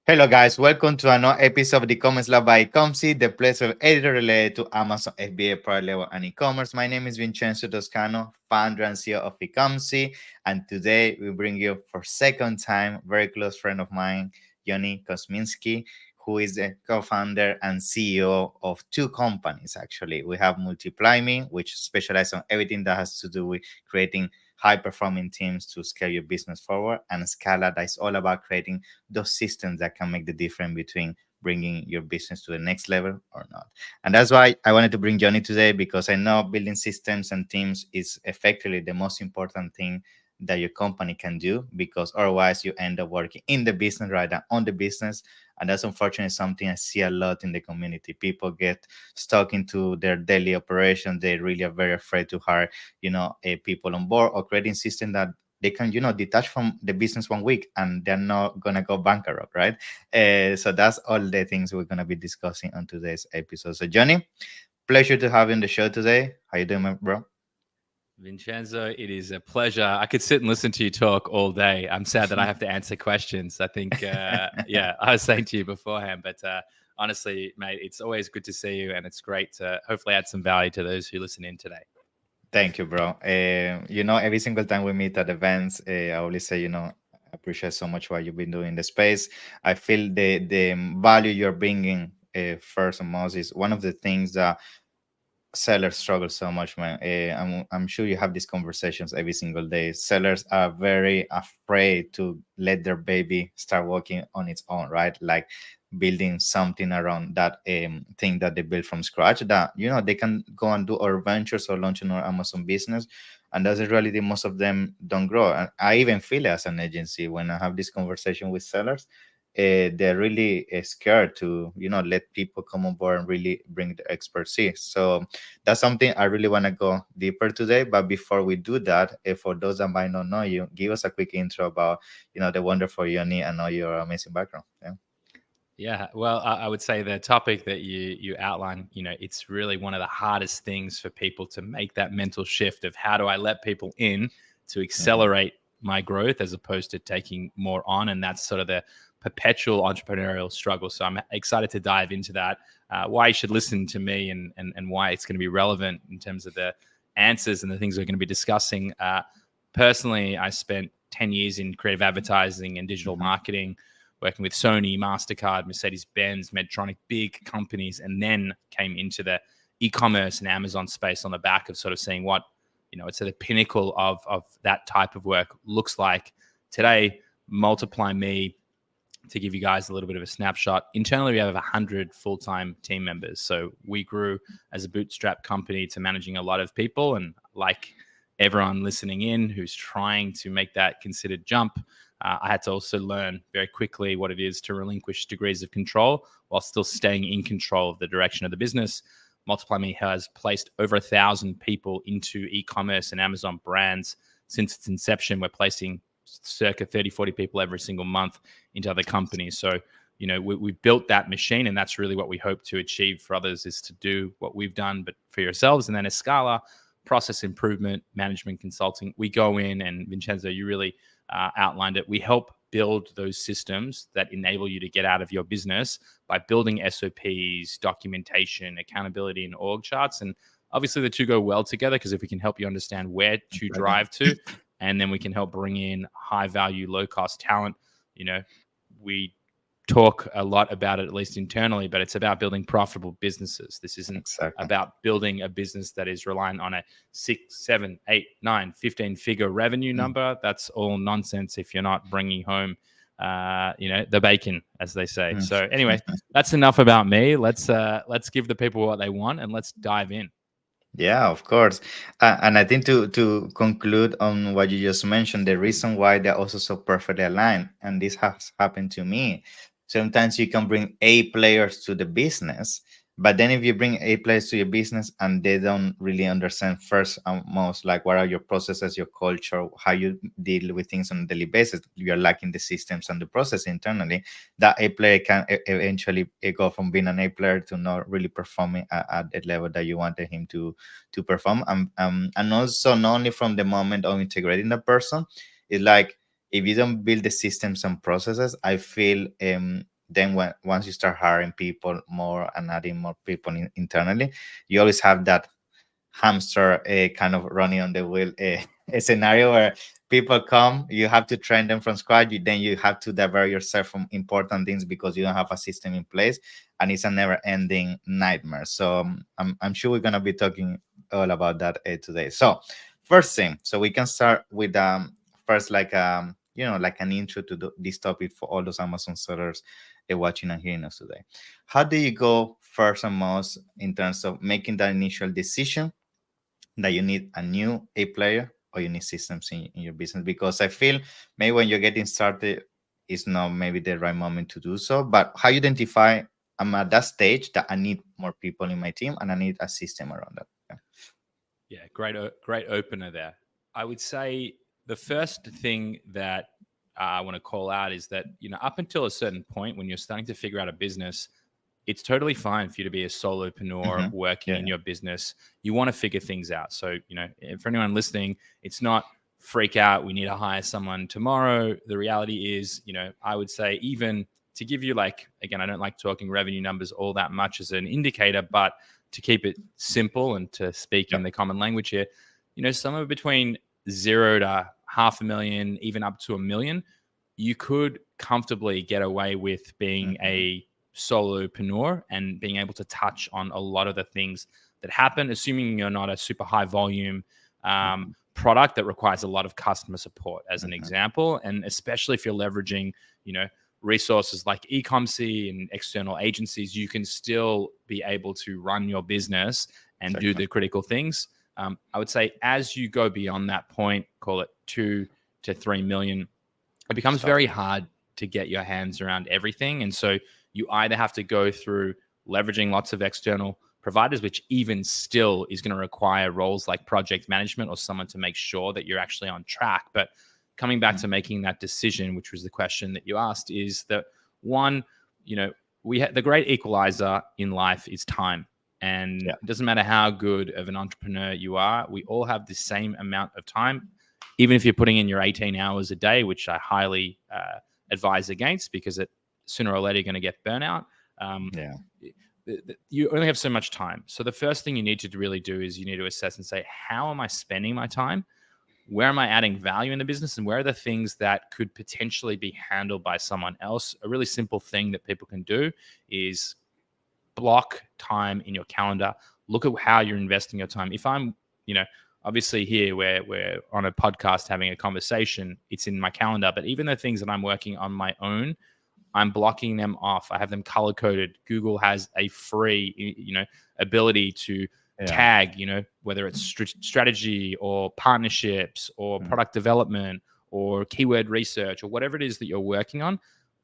Hello, guys. Welcome to another episode of the Commerce Lab by Ecomcy, the place of editor related to Amazon FBA Private Level and e-commerce. My name is Vincenzo Toscano, founder and CEO of Ecomcy, and today we bring you for second time very close friend of mine, Yoni Kozminski, who is the co-founder and CEO of two companies. Actually, we have MultiplyMii, which specializes on everything that has to do with creating high-performing teams to scale your business forward, and Scala, that is all about creating those systems that can make the difference between bringing your business to the next level or not. And that's why I wanted to bring Johnny today, because I know building systems and teams is effectively the most important thing that your company can do, because otherwise you end up working in the business rather than on the business. And that's unfortunately something I see a lot in the community. People get stuck into their daily operations. They really are very afraid to hire, people on board, or creating system that they can, detach from the business 1 week and they're not gonna go bankrupt, right? So that's all the things we're gonna be discussing on today's episode. So Johnny, pleasure to have you on the show today. How you doing, my bro? Vincenzo, it is a pleasure. I could sit and listen to you talk all day. I'm sad that I have to answer questions. I think, yeah, I was saying to you beforehand, but honestly, mate, it's always good to see you, and it's great to hopefully add some value to those who listen in today. Thank you, bro. Every single time we meet at events, I always say, I appreciate so much what you've been doing in the space. I feel the value you're bringing, first and most, is one of the things that sellers struggle so much, man. I'm sure you have these conversations every single day. Sellers are very afraid to let their baby start walking on its own, right? Like building something around that thing that they built from scratch, that they can go and do our ventures or launching our Amazon business. And that's the reality. Most of them don't grow. And I even feel it as an agency when I have this conversation with sellers. They're really scared to let people come on board and really bring the expertise. So that's something I really want to go deeper today. But before we do that, for those that might not know you, give us a quick intro about the wonderful Yoni and all your amazing background. Yeah. Yeah, well, I would say the topic that you outline, it's really one of the hardest things for people to make that mental shift of how do I let people in to Mhm. accelerate my growth as opposed to taking more on, and that's sort of the perpetual entrepreneurial struggle. So I'm excited to dive into that, why you should listen to me, and why it's going to be relevant in terms of the answers and the things we're going to be discussing. Personally, I spent 10 years in creative advertising and digital Mhm. marketing, working with Sony, MasterCard, Mercedes-Benz, Medtronic, big companies, and then came into the e-commerce and Amazon space on the back of sort of seeing what, it's at the pinnacle of that type of work looks like. Today, MultiplyMii, to give you guys a little bit of a snapshot, internally we have 100 full-time team members. So we grew as a bootstrap company to managing a lot of people, and like everyone listening in who's trying to make that considered jump, I had to also learn very quickly what it is to relinquish degrees of control while still staying in control of the direction of the business. MultiplyMii has placed over 1,000 people into e-commerce and Amazon brands since its inception. We're placing circa 30, 40 people every single month into other companies. So, we've built that machine, and that's really what we hope to achieve for others, is to do what we've done, but for yourselves. And then Scala, process improvement, management consulting, we go in, and Vincenzo, you really outlined it. We help build those systems that enable you to get out of your business by building SOPs, documentation, accountability, and org charts. And obviously the two go well together, because if we can help you understand where to Right. drive to, and then we can help bring in high value, low cost talent, we talk a lot about it, at least internally, but it's about building profitable businesses. This isn't Exactly. about building a business that is reliant on a 6, 7, 8, 9, 15 figure revenue Mm. number. That's all nonsense if you're not bringing home, the bacon, as they say. Mm. So anyway, that's enough about me. Let's give the people what they want, and let's dive in. Yeah, of course. And I think to conclude on what you just mentioned, the reason why they're also so perfectly aligned, and this has happened to me. Sometimes you can bring A players to the business, but then if you bring A players to your business and they don't really understand first and most, like what are your processes, your culture, how you deal with things on a daily basis, you're lacking the systems and the process internally. That A player can eventually go from being an A player to not really performing at the level that you wanted him to perform. And also not only from the moment of integrating the person, it's like if you don't build the systems and processes, I feel then once you start hiring people more and adding more people internally, you always have that hamster kind of running on the wheel a scenario where people come, you have to train them from scratch, then you have to divert yourself from important things because you don't have a system in place, and it's a never ending nightmare. So I'm sure we're going to be talking all about that today. So first thing, so we can start with first like like an intro to this topic for all those Amazon sellers watching and hearing us today. How do you go first and most in terms of making that initial decision that you need a new A player or you need systems in your business? Because I feel maybe when you're getting started, it's not maybe the right moment to do so. But how you identify I'm at that stage that I need more people in my team and I need a system around that. Yeah, great opener there. I would say the first thing that I want to call out is that, up until a certain point when you're starting to figure out a business, it's totally fine for you to be a solopreneur working in your business. You want to figure things out. So, for anyone listening, it's not freak out. We need to hire someone tomorrow. The reality is, I would say, even to give you again, I don't like talking revenue numbers all that much as an indicator, but to keep it simple and to speak in the common language here, somewhere between 0 to $500,000, even up to $1 million, you could comfortably get away with being a solopreneur and being able to touch on a lot of the things that happen, assuming you're not a super high volume product that requires a lot of customer support, as an example. And especially if you're leveraging, resources like Ecomcy and external agencies, you can still be able to run your business and do the critical things. I would say as you go beyond that point, call it 2 to 3 million, it becomes very hard to get your hands around everything. And so you either have to go through leveraging lots of external providers, which even still is going to require roles like project management or someone to make sure that you're actually on track. But coming back to making that decision, which was the question that you asked, is that one, the great equalizer in life is time. And it doesn't matter how good of an entrepreneur you are, we all have the same amount of time. Even if you're putting in your 18 hours a day, which I highly advise against, because sooner or later you're going to get burnout. You only have so much time. So the first thing you need to really do is you need to assess and say, how am I spending my time? Where am I adding value in the business? And where are the things that could potentially be handled by someone else? A really simple thing that people can do is block time in your calendar. Look at how you're investing your time. If I'm, obviously here we're on a podcast having a conversation, it's in my calendar, but even the things that I'm working on my own, I'm blocking them off. I have them color coded. Google has a free, ability to tag, whether it's strategy or partnerships or product development or keyword research or whatever it is that you're working on.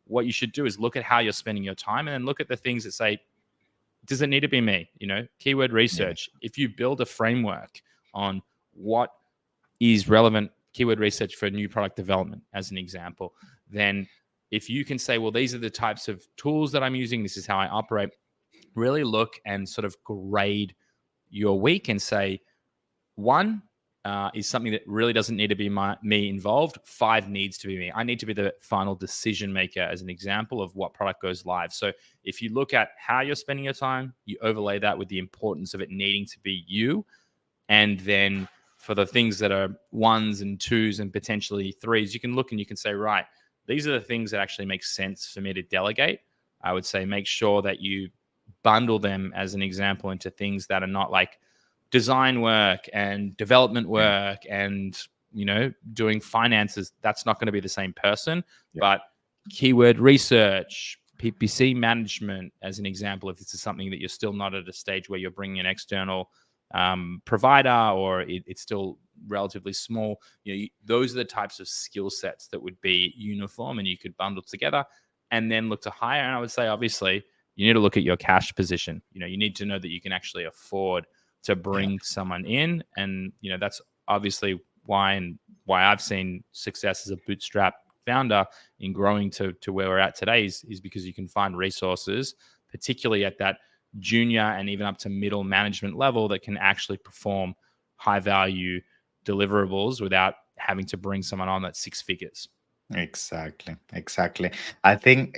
What you should do is look at how you're spending your time and then look at the things that say, does it need to be me? Keyword research. If you build a framework on what is relevant keyword research for new product development, as an example, then if you can say, well, these are the types of tools that I'm using, this is how I operate, really look and sort of grade your week and say, 1 is something that really doesn't need to be me involved. 5 needs to be me. I need to be the final decision maker, as an example of what product goes live. So if you look at how you're spending your time, you overlay that with the importance of it needing to be you. And then for the things that are 1s and 2s and potentially 3s, you can look and you can say, right, these are the things that actually make sense for me to delegate. I would say make sure that you bundle them, as an example, into things that are not like design work and development work and, doing finances. That's not going to be the same person. But keyword research, PPC management, as an example, if this is something that you're still not at a stage where you're bringing an external provider or it's still relatively small, those are the types of skill sets that would be uniform and you could bundle together and then look to hire. And I would say, obviously, you need to look at your cash position. You need to know that you can actually afford to bring someone in. And, that's obviously why I've seen success as a bootstrap founder in growing to where we're at today is because you can find resources, particularly at that junior and even up to middle management level, that can actually perform high value deliverables without having to bring someone on that's 6 figures. Exactly, exactly. I think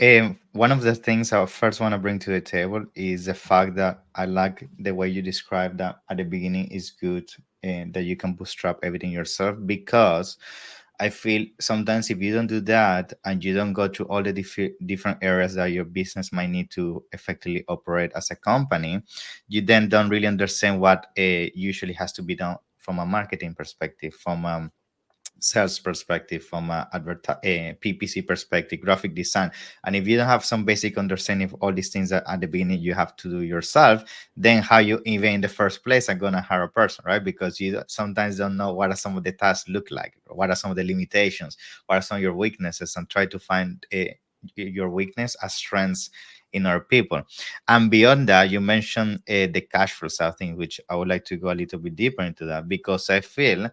one of the things I first want to bring to the table is the fact that I like the way you described that at the beginning is good and that you can bootstrap everything yourself, because I feel sometimes if you don't do that and you don't go through all the different areas that your business might need to effectively operate as a company, you then don't really understand what usually has to be done from a marketing perspective, from sales perspective, from a PPC perspective, graphic design. And if you don't have some basic understanding of all these things that at the beginning you have to do yourself, then how you even in the first place are gonna hire a person, right? Because you sometimes don't know what are some of the tasks look like, or what are some of the limitations, what are some of your weaknesses, and try to find your weakness as strengths in our people. And beyond that, you mentioned the cash flow side of things, which I would like to go a little bit deeper into that, because I feel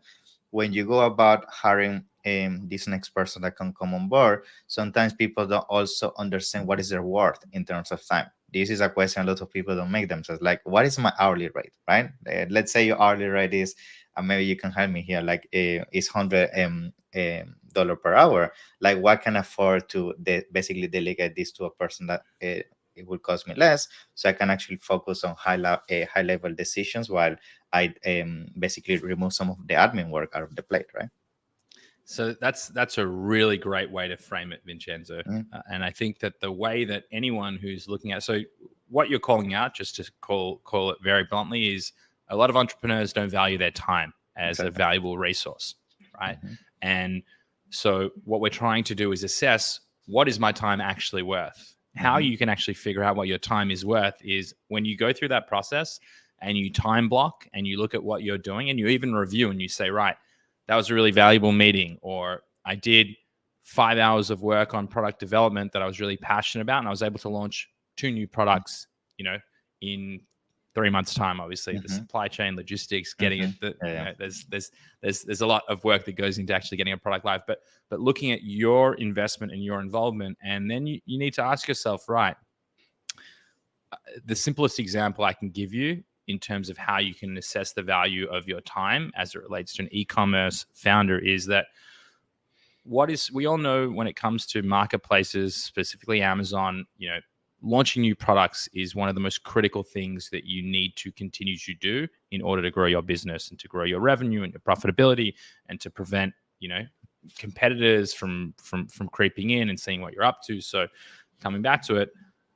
when you go about hiring this next person that can come on board, sometimes people don't also understand what is their worth in terms of time. This is a question a lot of people don't make themselves. Like, what is my hourly rate, right? Let's say your hourly rate is, maybe you can help me here, like is $100 per hour. Like, what can I afford to basically delegate this to a person that it will cost me less, so I can actually focus on high level decisions while I basically remove some of the admin work out of the plate, right? So that's a really great way to frame it, Vincenzo. Mm, And I think that the way that anyone who's looking at, so what you're calling out, just to call it very bluntly, is a lot of entrepreneurs don't value their time as a exactly. valuable resource, right? Hmm. And so what we're trying to do is assess, what is my time actually worth? How Hmm. you can actually figure out what your time is worth is when you go through that process and you time block and you look at what you're doing and you even review and you say, right, that was a really valuable meeting, or I did 5 hours of work on product development that I was really passionate about, and I was able to launch 2 new products, in 3 months' time. Obviously, the Hmm. supply chain, logistics, getting Hmm. it. Yeah, yeah. There's a lot of work that goes into actually getting a product live. But looking at your investment and your involvement, and then you need to ask yourself, right, the simplest example I can give you in terms of how you can assess the value of your time as it relates to an e-commerce founder is that we all know when it comes to marketplaces, specifically Amazon, launching new products is one of the most critical things that you need to continue to do in order to grow your business and to grow your revenue and your profitability and to prevent, competitors from creeping in and seeing what you're up to. So coming back to it,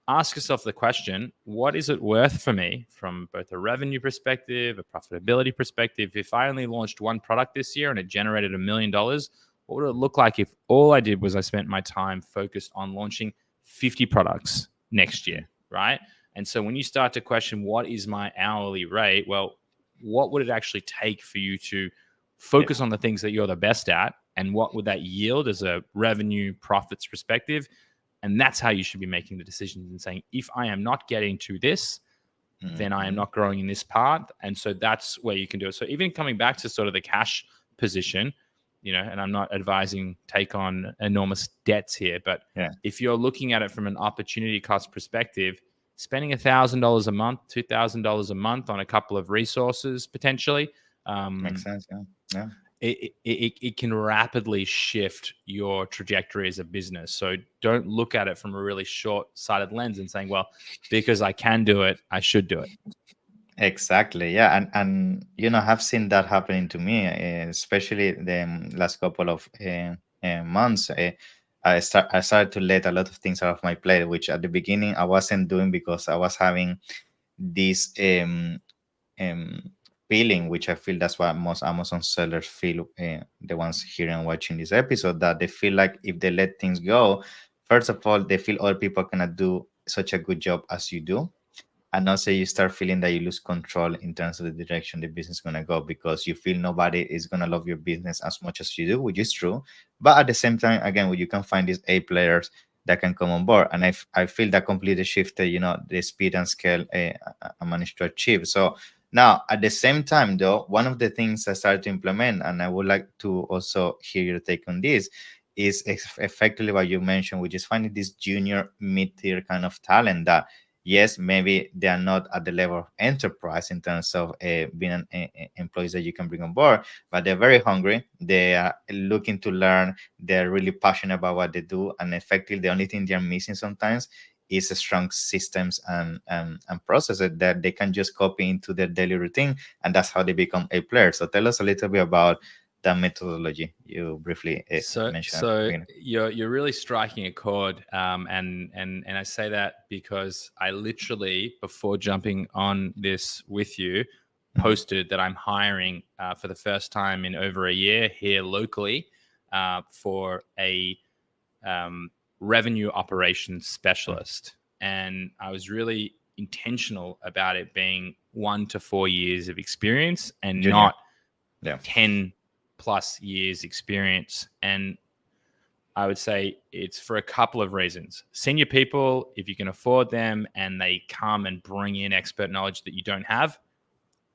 ask yourself the question, what is it worth for me from both a revenue perspective, a profitability perspective? If I only launched one product this year and it generated $1 million, what would it look like if all I did was I spent my time focused on launching 50 products next year, right? And so when you start to question, what is my hourly rate? Well, what would it actually take for you to Yeah. focus on the things that you're the best at? And what would that yield as a revenue profits perspective? And that's how you should be making the decisions and saying, if I am not getting to this, then I am Hmm. not growing in this part. And so that's where you can do it. So even coming back to sort of the cash position, and I'm not advising take on enormous debts here, but Yeah. if you're looking at it from an opportunity cost perspective, spending $1,000 a month, $2,000 a month on a couple of resources potentially, Makes um, sense. Yeah. Yeah. it can rapidly shift your trajectory as a business. So don't look at it from a really short-sighted lens and saying, well, because I can do it, I should do it. Exactly. Yeah. And I've seen that happening to me, especially the last couple of months. I started to let a lot of things out of my plate, which at the beginning I wasn't doing because I was having this um, feeling, which I feel that's what most Amazon sellers feel, the ones here and watching this episode, that they feel like if they let things go, first of all, they feel other people cannot do such a good job as you do. And also you start feeling that you lose control in terms of the direction the business is going to go, because you feel nobody is going to love your business as much as you do, which is true. But at the same time, again, when you can find these A players that can come on board, and I feel that completely shifted, the speed and scale I managed to achieve. So now at the same time, though, one of the things I started to implement, and I would like to also hear your take on this, is effectively what you mentioned, which is finding this junior mid-tier kind of talent that yes, maybe they are not at the level of enterprise in terms of being employees that you can bring on board, but they're very hungry. They are looking to learn. They're really passionate about what they do, and effectively, the only thing they're missing sometimes is a strong systems and processes that they can just copy into their daily routine, and that's how they become a player. So tell us a little bit about that methodology you briefly mentioned at the So beginning. you're really striking a chord, and I say that because I literally, before jumping on this with you, Mhm. posted that I'm hiring for the first time in over a year here locally for a revenue operations Mhm. specialist, and I was really intentional about it being 1 to 4 years of experience and Junior. not Yeah. 10 plus years experience. And I would say it's for a couple of reasons. Senior people, if you can afford them and they come and bring in expert knowledge that you don't have,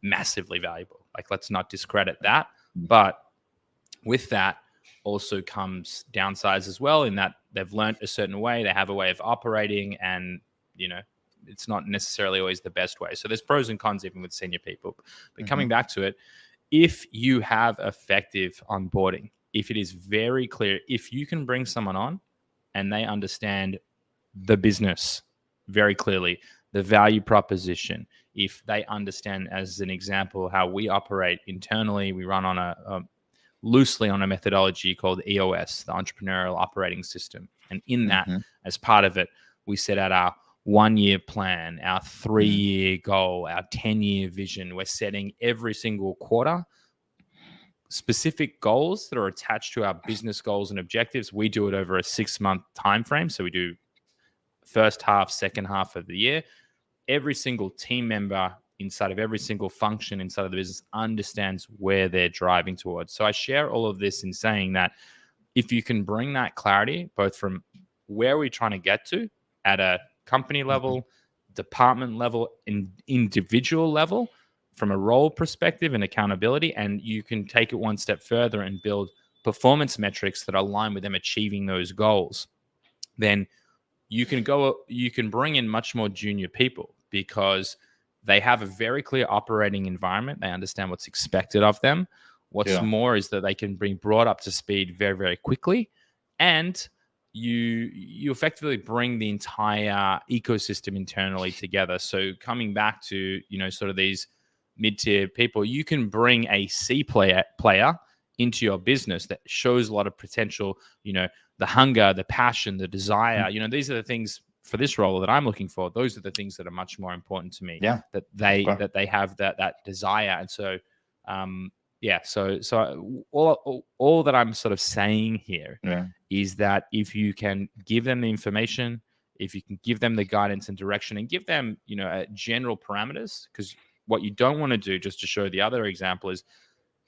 massively valuable. Like, let's not discredit that. Mhm. But with that also comes downsides as well, in that they've learned a certain way, they have a way of operating, and, you know, it's not necessarily always the best way. So there's pros and cons even with senior people. But coming Mhm. back to it, if you have effective onboarding, if it is very clear, if you can bring someone on and they understand the business very clearly, the value proposition, if they understand, as an example, how we operate internally, we run on a loosely on a methodology called EOS, the Entrepreneurial Operating System. And in that, Mhm. as part of it, we set out our 1 year plan, our three Mhm. year goal, our 10-year vision. We're setting every single quarter specific goals that are attached to our business goals and objectives. We do it over a 6-month time frame. So we do first half, second half of the year. Every single team member inside of every single function inside of the business understands where they're driving towards. So I share all of this in saying that if you can bring that clarity, both from where we're trying to get to at a company Mhm. level, department level, and individual level, from a role perspective and accountability, and you can take it one step further and build performance metrics that align with them achieving those goals, then you can bring in much more junior people because they have a very clear operating environment. They understand what's expected of them. What's Yeah. more is that they can be brought up to speed very, very quickly, and you effectively bring the entire ecosystem internally together. So coming back to, sort of these mid-tier people, you can bring a C player into your business that shows a lot of potential, the hunger, the passion, the Mhm. desire. These are the things for this role that I'm looking for. Those are the things that are much more important to me. Yeah. That Of they course. that they have that desire, and so yeah. So all that I'm sort of saying here Yeah. is that if you can give them the information, if you can give them the guidance and direction, and give them general parameters, because what you don't want to do, just to show the other example, is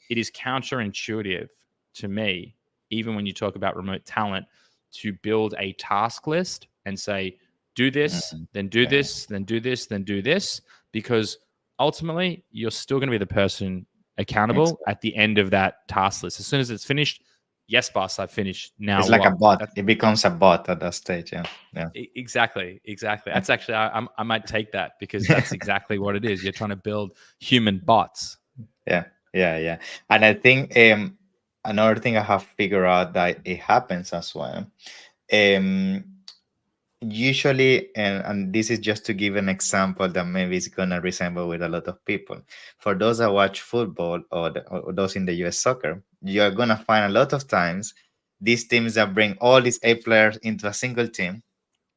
it is counterintuitive to me, even when you talk about remote talent, to build a task list and say, do this, Mhm. then do Yeah. this, then do this, then do this, because ultimately you're still going to be the person accountable Exactly. at the end of that task list. As soon as it's finished, yes, boss, I've finished. Now It's like a what? bot. It becomes a bot at that stage. Yeah. Yeah. Exactly. Yeah. That's actually, I might take that, because that's exactly what it is. You're trying to build human bots. Yeah. Yeah. Yeah. And I think another thing I have figured out that it happens as well. Um, Usually, and this is just to give an example that maybe is gonna resemble with a lot of people. For those that watch football, or those in the US soccer, you're gonna find a lot of times these teams that bring all these A players into a single team,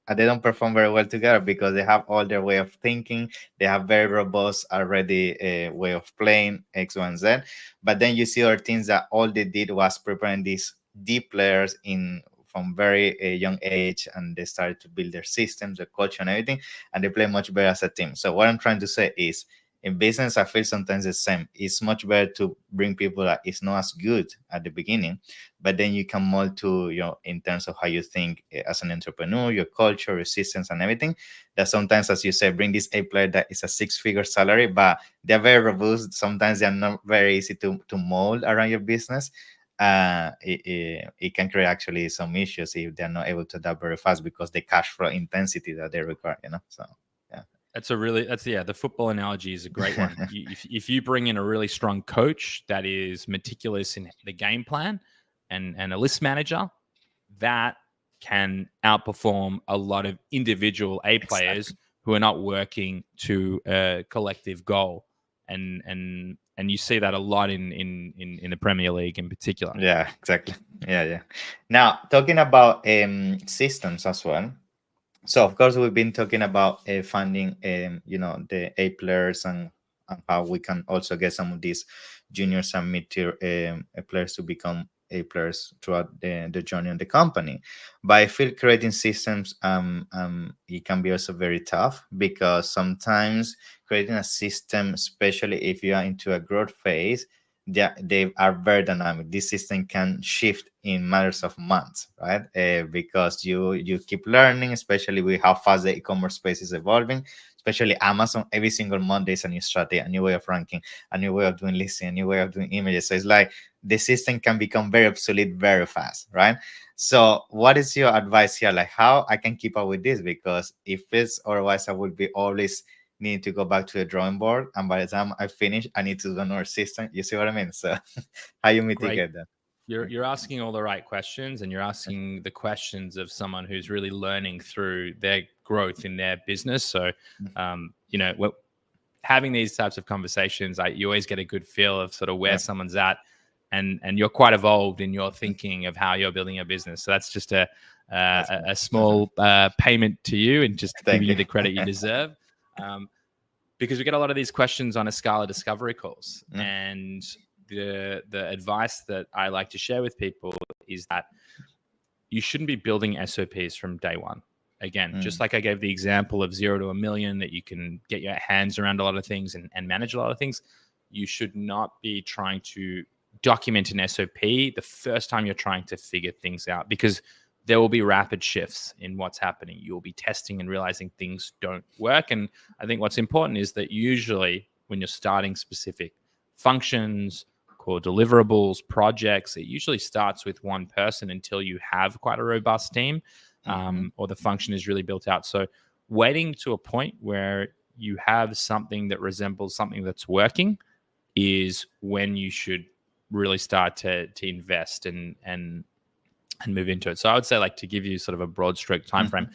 and they don't perform very well together because they have all their way of thinking. They have very robust already way of playing X, Y, and Z. But then you see other teams that all they did was preparing these deep players in from very young age, and they started to build their systems, their culture, and everything, and they play much better as a team. So what I'm trying to say is, in business, I feel sometimes the same. It's much better to bring people that is not as good at the beginning, but then you can mold to, in terms of how you think as an entrepreneur, your culture, your systems, and everything. That sometimes, as you say, bring this A player that is a six-figure salary, but they're very robust. Sometimes they're not very easy to mold around your business. It can create actually some issues if they're not able to adapt very fast because the cash flow intensity that they require. So The football analogy is a great one. If you bring in a really strong coach that is meticulous in the game plan and a list manager, that can outperform a lot of individual A players Exactly. who are not working to a collective goal. And you see that a lot in the Premier League in particular. Yeah, exactly. Yeah. Now, talking about systems as well. So of course we've been talking about funding, the A players, and how we can also get some of these juniors and mid-tier players to become A players throughout the journey of the company. But I feel creating systems, it can be also very tough, because sometimes creating a system, especially if you are into a growth phase, they are very dynamic. This system can shift in matters of months, right? Because you keep learning, especially with how fast the e-commerce space is evolving. Especially Amazon, every single Monday is a new strategy, a new way of ranking, a new way of doing listing, a new way of doing images. So it's like the system can become very obsolete very fast, right? So what is your advice here? Like how I can keep up with this? Because if it's otherwise, I would be always need to go back to the drawing board, and by the time I finish I need to do another system. You see what I mean? So how you Great. mitigate that? You're asking all the right questions, and you're asking the questions of someone who's really learning through their growth in their business. So, having these types of conversations, you always get a good feel of sort of where Yeah. someone's at, and you're quite evolved in your thinking of how you're building a business. So that's just That's a small payment to you, and just thank giving you. you the credit you deserve. Because we get a lot of these questions on a Scala discovery calls, Mm, and the advice that I like to share with people is that you shouldn't be building SOPs from day one. Again, just mm, like I gave the example of 0 to a million, that you can get your hands around a lot of things and manage a lot of things, you should not be trying to document an SOP the first time you're trying to figure things out, because there will be rapid shifts in what's happening. You'll be testing and realizing things don't work. And I think what's important is that usually when you're starting specific functions, core deliverables, projects, it usually starts with one person until you have quite a robust team, mhm, or the function is really built out. So waiting to a point where you have something that resembles something that's working is when you should really start to invest and move into it. So I would say, like, to give you sort of a broad stroke time frame,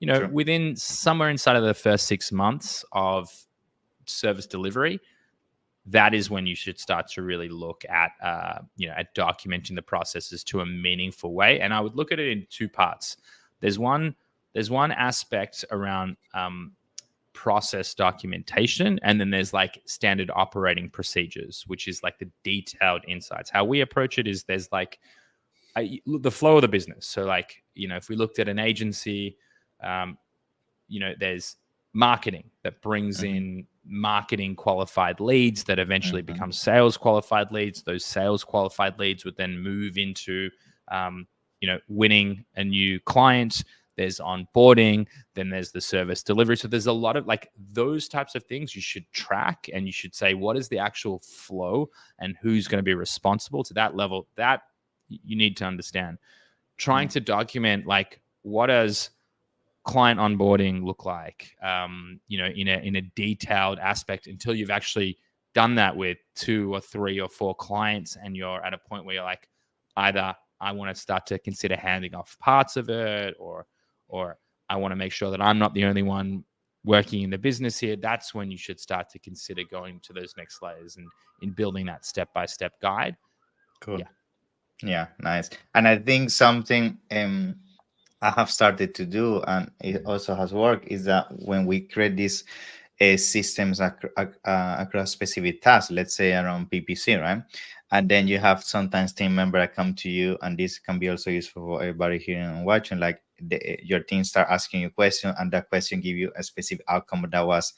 mhm. True. within somewhere inside of the first 6 months of service delivery, that is when you should start to really look at at documenting the processes to a meaningful way. And I would look at it in two parts. There's one aspect around process documentation, and then there's like standard operating procedures, which is like the detailed insights. How we approach it is there's like the flow of the business. So like, if we looked at an agency, um, there's marketing that brings Mhm, in marketing qualified leads that eventually mhm, become sales qualified leads. Those sales qualified leads would then move into, winning a new client. There's onboarding, then there's the service delivery. So there's a lot of like those types of things you should track, and you should say, what is the actual flow and who's going to be responsible to that level. That you need to understand. Trying mm, to document, like, what does client onboarding look like, in a detailed aspect, until you've actually done that with 2 or 3 or 4 clients, and you're at a point where you're like, either I want to start to consider handing off parts of it, or I want to make sure that I'm not the only one working in the business here. That's when you should start to consider going to those next layers and in building that step-by-step guide. cool. Yeah. Yeah, nice. And I think something I have started to do, and it also has worked, is that when we create these systems across specific tasks, let's say around PPC, right? And then you have sometimes team member that come to you, and this can be also useful for everybody hearing and watching. Like your team start asking you a question, and that question give you a specific outcome that was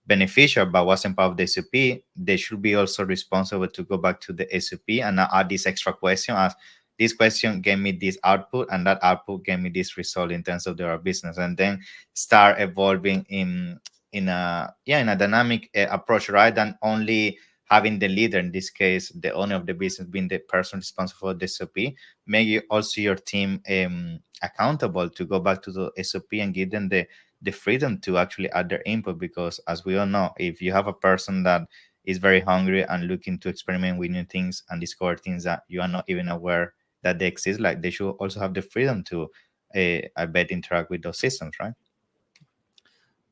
beneficial but wasn't part of the SOP. They should be also responsible to go back to the SOP and now add this extra question as this question gave me this output, and that output gave me this result in terms of their business, and then start evolving in a dynamic approach, right? Than only having the leader, in this case the owner of the business, being the person responsible for the SOP. Make you also your team accountable to go back to the SOP and give them the freedom to actually add their input, because as we all know, if you have a person that is very hungry and looking to experiment with new things and discover things that you are not even aware that they exist, like they should also have the freedom to I bet interact with those systems, right?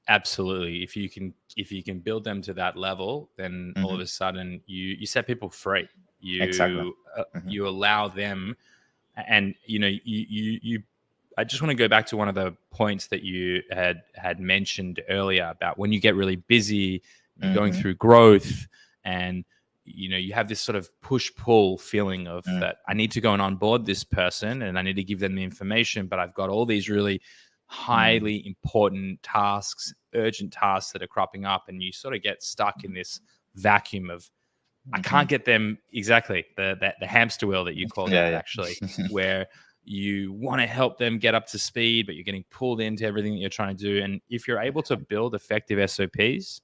Absolutely. If you can build them to that level, then all of Hmm. a sudden you set people free. Exactly. You Hmm. you allow them, and you I just want to go back to one of the points that you had mentioned earlier about when you get really busy, you're going Hmm. through growth, and you have this sort of push pull feeling of that I need to go and onboard this person and I need to give them the information, but I've got all these really Hmm. highly important tasks, urgent tasks that are cropping up, and you sort of get stuck in this vacuum of I Hmm. can't get them exactly the hamster wheel that you called out Yeah, actually, yeah. where you want to help them get up to speed, but you're getting pulled into everything that you're trying to do. And if you're able to build effective SOPs,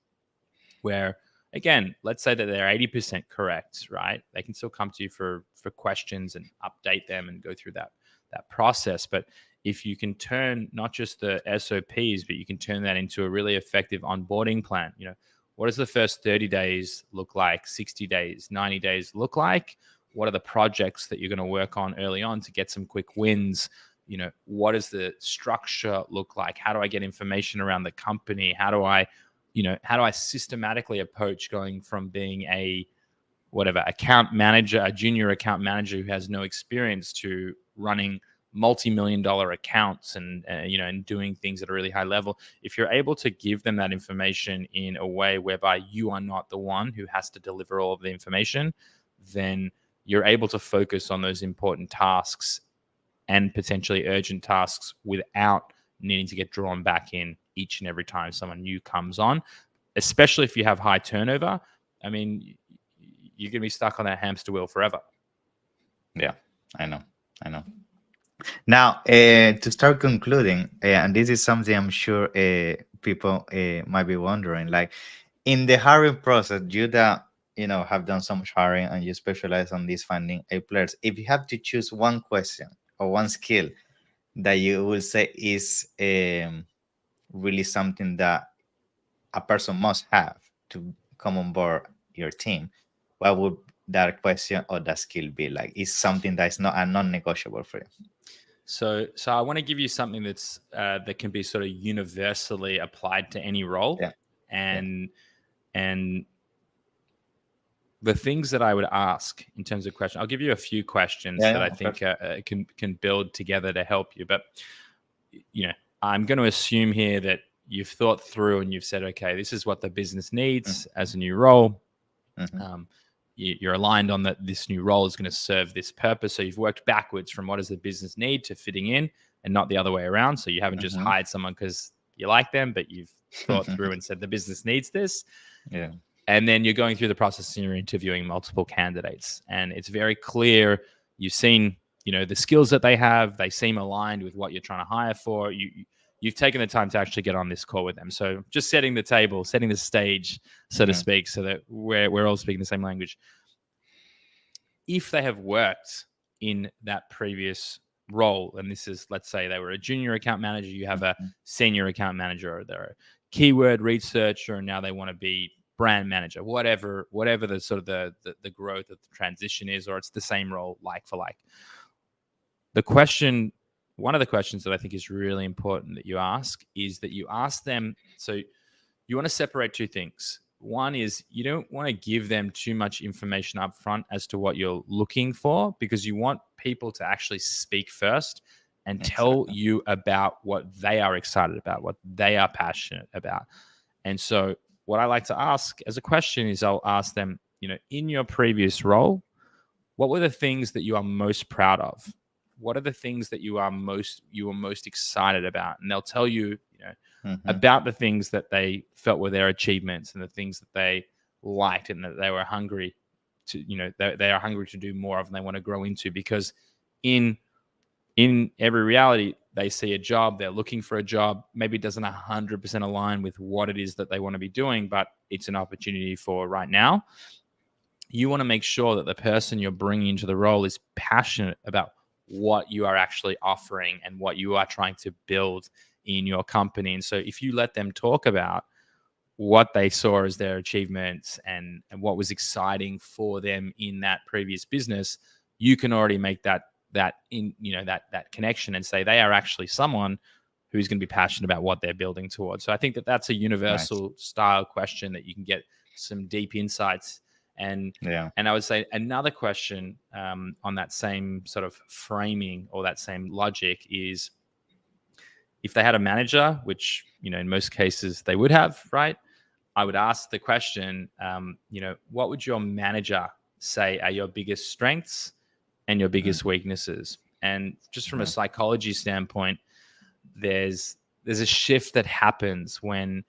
where again, let's say that they're 80% correct, right? They can still come to you for questions and update them and go through that process. But if you can turn not just the SOPs, but you can turn that into a really effective onboarding plan, what does the first 30 days look like? 60 days, 90 days look like? What are the projects that you're going to work on early on to get some quick wins? What does the structure look like? How do I get information around the company? How do I systematically approach going from being a whatever account manager, a junior account manager who has no experience, to running multi-million-dollar accounts and doing things at a really high level? If you're able to give them that information in a way whereby you are not the one who has to deliver all of the information, then you're able to focus on those important tasks and potentially urgent tasks without needing to get drawn back in each and every time someone new comes on, especially if you have high turnover. I mean, you're going to be stuck on that hamster wheel forever. Yeah, I know. I know. Now, to start concluding, and this is something I'm sure people might be wondering, like in the hiring process, you that have done so much hiring and you specialize on this finding A players. If you have to choose one question or one skill that you will say is really something that a person must have to come on board your team, what would that question or that skill be? Like, is something that is not a non-negotiable for you? So I want to give you something that can be sort of universally applied to any role, Yeah, yeah, and and the things that I would ask in terms of questions. I'll give you a few questions yeah, that yeah, I of course. think can build together to help you. But you know, I'm going to assume here that you've thought through and you've said, okay, this is what the business needs as a new role. Mm-hmm. Um, you're aligned on that this new role is going to serve this purpose. So you've worked backwards from what does the business need to fitting in, and not the other way around. So you haven't just Mm-hmm. hired someone because you like them, but you've thought through and said the business needs this. Yeah. And then you're going through the process and you're interviewing multiple candidates, and it's very clear you've seen the skills that they have. They seem aligned with what you're trying to hire for. You've taken the time to actually get on this call with them. So just setting the table, setting the stage, so to Mm-hmm. speak, so that we're all speaking the same language. If they have worked in that previous role, and this is, let's say they were a junior account manager, you have a senior account manager, or they're a keyword researcher, and now they want to be brand manager, whatever the sort of the growth of the transition is, or it's the same role like for like. The question, one of the questions that I think is really important that you ask is that you ask them, so you want to separate two things. One is you don't want to give them too much information up front as to what you're looking for, because you want people to actually speak first and tell Exactly. you about what they are excited about, what they are passionate about. And so what I like to ask as a question is I'll ask them, in your previous role, what were the things that you are most proud of? What are the things that you were most excited about? And they'll tell you, Mm-hmm. about the things that they felt were their achievements and the things that they liked and that they were hungry to, they are hungry to do more of and they want to grow into. Because in every reality, they see a job, they're looking for a job, maybe it doesn't 100% align with what it is that they want to be doing, but it's an opportunity for right now. You want to make sure that the person you're bringing into the role is passionate about what you are actually offering and what you are trying to build in your company. And so if you let them talk about what they saw as their achievements and what was exciting for them in that previous business, you can already make that connection and say they are actually someone who's going to be passionate about what they're building towards. So I think that that's a universal style question that you can get some deep insights. And I would say another question on that same sort of framing or that same logic is, if they had a manager, which in most cases they would have, right? I would ask the question, what would your manager say are your biggest strengths and your biggest weaknesses? And just from a psychology standpoint, there's a shift that happens when,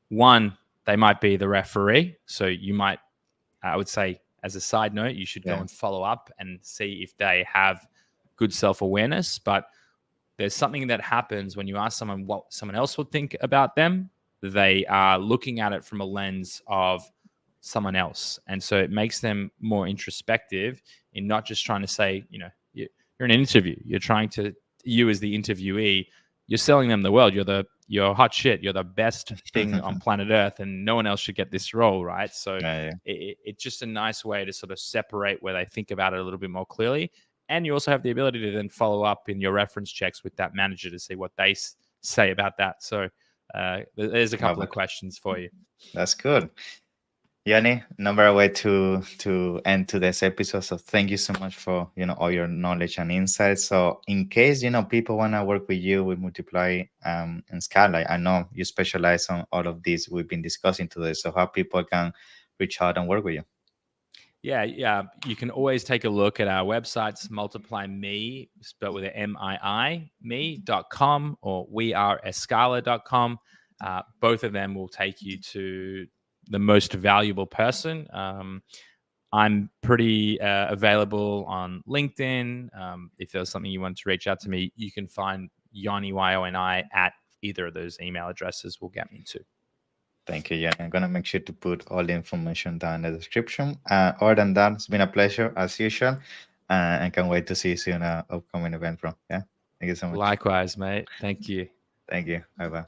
one, they might be the referee. So you might, I would say, as a side note, you should go and follow up and see if they have good self-awareness. But there's something that happens when you ask someone what someone else would think about them. They are looking at it from a lens of someone else. And so it makes them more introspective in not just trying to say, you're in an interview. You're trying to, you as the interviewee, you're selling them the world. You're hot shit. You're the best thing on planet Earth, and no one else should get this role, right? So it's just a nice way to sort of separate where they think about it a little bit more clearly. And you also have the ability to then follow up in your reference checks with that manager to see what they say about that. So there's a couple of questions for you. That's good. Yoni, no better way to end today's episode. So thank you so much for all your knowledge and insights. So in case people want to work with you with Multiply and Scale, I know you specialize on all of these we've been discussing today. So how people can reach out and work with you? Yeah. You can always take a look at our websites, MultiplyMii, spelled with an MII, me.com, or weareescala.com. Both of them will take you to the most valuable person. I'm pretty available on LinkedIn. If there's something you want to reach out to me, you can find Yoni, Yoni, at either of those email addresses will get me to. Thank you. Yeah, I'm going to make sure to put all the information down in the description. Other than that, it's been a pleasure as usual. And can't wait to see you soon at upcoming event, bro. Yeah. Thank you so much. Likewise, mate. Thank you. Thank you. Bye-bye.